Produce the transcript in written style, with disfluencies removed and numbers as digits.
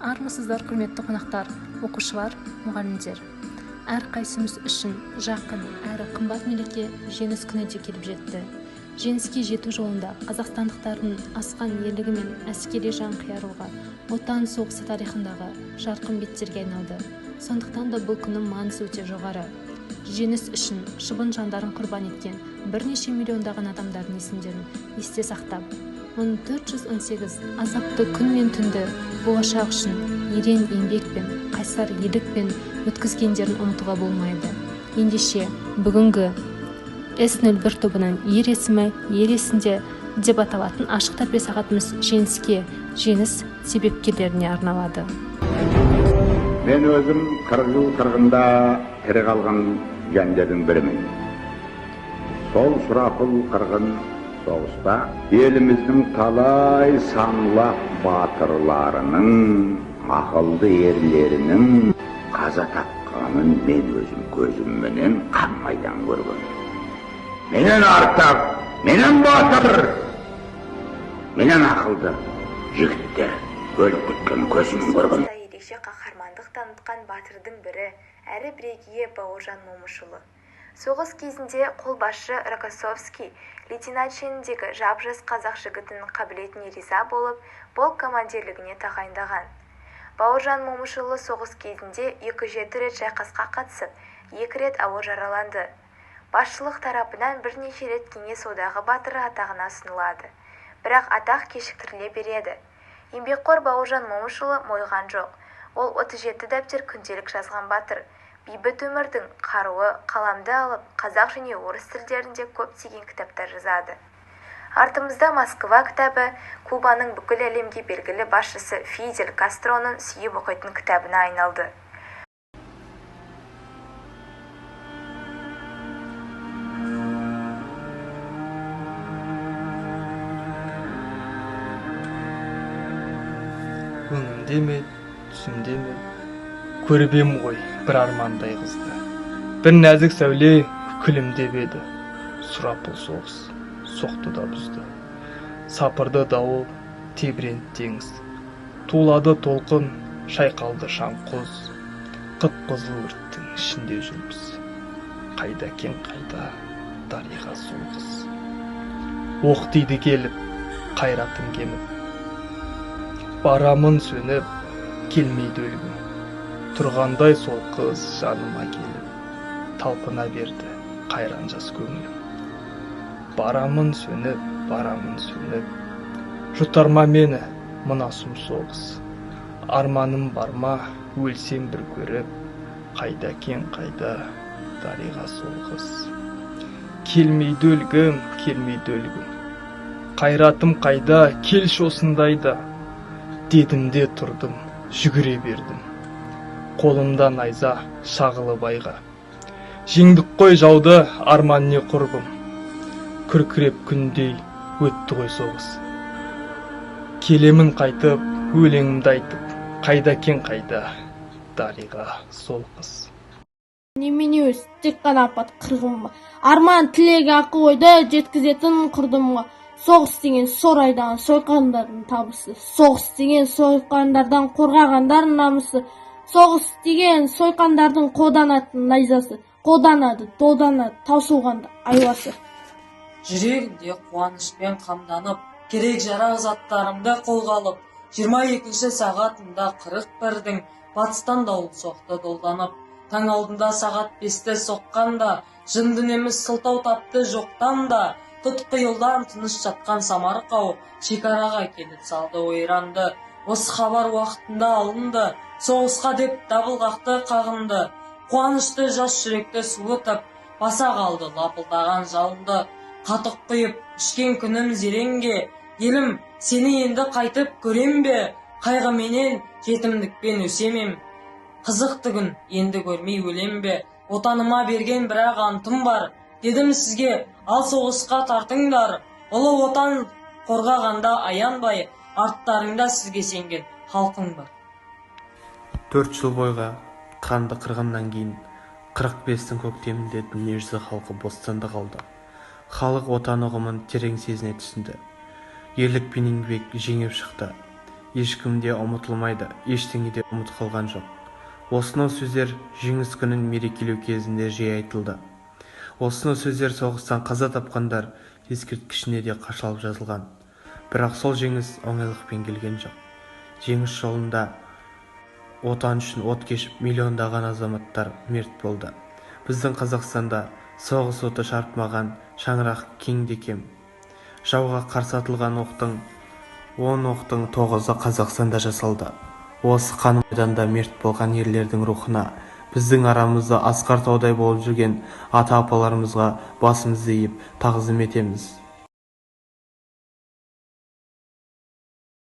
Армысыздар, құрметті қонақтар, оқушылар, мұғалімдер. Әрқайсымыз үшін жақын әрі қымбат мереке жеңіс күні де келіп жетті. Жеңіске жету жолында қазақстандықтардың асқан ерлігі мен әскери жанқиярлығы отан соғысы тарихындағы жарқын беттерге айналды. Сондықтан да бұл күннің маңызы өте жоғары. Жеңіс үшін шыбын жандарын құрбан еткен бірнеше миллиондаған адамдардың есімдерін есте сақтап, 1418 азапты күн мен түнді болашақ үшін ерен еңбекпен, қайсар ерлікпен өткізгендерін ұмытуға болмайды. Ендеше бүгінгі С-01 тобының ер есімі ел есінде деп аталатын ашық тәрбие сағатымыз жеңіске, жеңіс себепкерлеріне арналады. Мен өзім 40 жыл қырғында тірі қалған жандардың бірімін. Сол сұрапыл қырғын соғыста еліміздің талай санлап батырларының, ақылды ерлерінің қаза тапқанын мен өзім көзімменен қан майдан көрген. Менен артық, менен батыр, менен ақылды жігіттер өліп кеткен көзім көрген. Ерекше қаһармандық танытқан батырдың бірі әрі бірегейі Бауыржан Момышұлы. Соғыс кезінде қолбасшы Рокоссовский лейтенант шеніндегі жап-жас қазақ жігітінің қабілетіне риза болып, полк командирлігіне тағайындаған. Бауыржан Момышұлы соғыс кезінде 2-7 рет шайқасқа қатысып, 2 рет ауыр жараланды. Басшылық тарапынан бірнеше рет кеңес одағы батыры атағына ұсынылады. Бірақ атақ кешіктіріле береді. Еңбекқор Бауыржан Момышұлы мойыған жоқ. Ол 37 дәптер күнделік жазған батыр. Бейбіт өмірдің қаруы, қаламды алып, қазақ және орыс тілдерінде көптеген кітаптар жазады. Артымызда Москва кітабы Кубаның бүкіл әлемге белгілі басшысы Фидель Кастроның сүйіп оқитын кітабына айналды. Өңімде ме, түсімде ме, көріп ем ғой бір армандай қызды. Бір нәзік сәуле күлімдеп еді. Сұрапыл соғыс соқты да бұзды. Сапырды дауыл, тебіренді теңіз. Тулады толқын, шайқалды шаңқоз. Қып-қызыл өрттің ішінде жүрміз. Қайда кен қайда, дариға сол қыз. Оқ тиді келіп, қайратым кеміп. Барамын сөніп, келмейді өлгім. Тұрғандай сол қыз жаныма келіп, талпына берді қайран жас көңілім. Барамын сөніп, жұтарма мені мына сұм соғыс. Арманым бар ма, өлсем бір көріп, қайда кен қайда, дариға сол қыз. Келмейді өлгім. Қайратым қайда, келші осындайда. Дедім де тұрдым, жүгіре бердім. Қолымда найза шағылы байға. Жеңдік қой жауды, арман не құрбым. Күркіреп күндей өтті ғой соғыс. Келемін қайтып, өлеңімді айтып, қайда кен қайда, дариға сол қыз. Немене өз, тек қана апат қырғынға. Арман тілегі ақы ойды жеткізетін құрдымға. Соғыс деген сорайдағы сойқандардың табысы. Соғыс деген сойқандардан қорғағандардың намысы. Соғыс деген сойқандардың қолданатын найзасы. Қолданады, доданады, таусылғанда айласы. Жүрегімде қуанышпен қамданып, керек жарақ заттарымды қолға алып, 22-ші сағатында 41-дің батыстан дауыл соқты долданып. Таң алдында сағат 5-те соққанда, жындынеміз сылтау тапты жоқтан да. Тұтқиылдан тыныш жатқан самарқау шекараға келіп салды ойранды. Осы хабар уақытында алынды, соғысқа деп дабылғақты қағынды. Қуанышты жас жүректі суытып, баса қалды лапылдаған жалынды. Қатық құйып ішкен күнім зеренге, елім сені енді қайтып көрем бе? Қайғыменен жетімдікпен өсемем. Қызықты күн енді көрмей өлем бе? Отаныма берген бірақ антым бар. Дедім сізге, ал соғысқа тартыңдар. Ұлы отан қорғағанда аянбай, арттарыңда сізге сенген халқың бар. 4 жыл бойға қанды қырғыннан кейін 45-тің көктемінде дүниежүзі халқы бостандық алды. Халық отан ұғымын терең сезіне түсінді. Ерлік пен еңбек жеңіп шықты. ешкім де ұмытылмайды, ештеңе де ұмыт қалған жоқ. Осынау сөздер жеңіс күнін мерекелеу кезінде жиі айтылды. Осынау сөздер соғыстан қаза тапқандар ескерткішіне де қашалып жазылған. Бірақ сол жеңіс оңайлықпен келген жоқ. Жеңіс жолында отан үшін от кешіп миллиондаған азаматтар мерт болды. Біздің Қазақстанда соғыс оты шарпымаған шаңырақ кеңде кем. Жауға қарсы атылған оқтың 10 оқтың 9-ы Қазақстанда жасалды. Осы қан майданда мерт болған ерлердің рухына, біздің арамызда асқар таудай болып жүрген ата-апаларымызға басымызды иіп тағзым етеміз.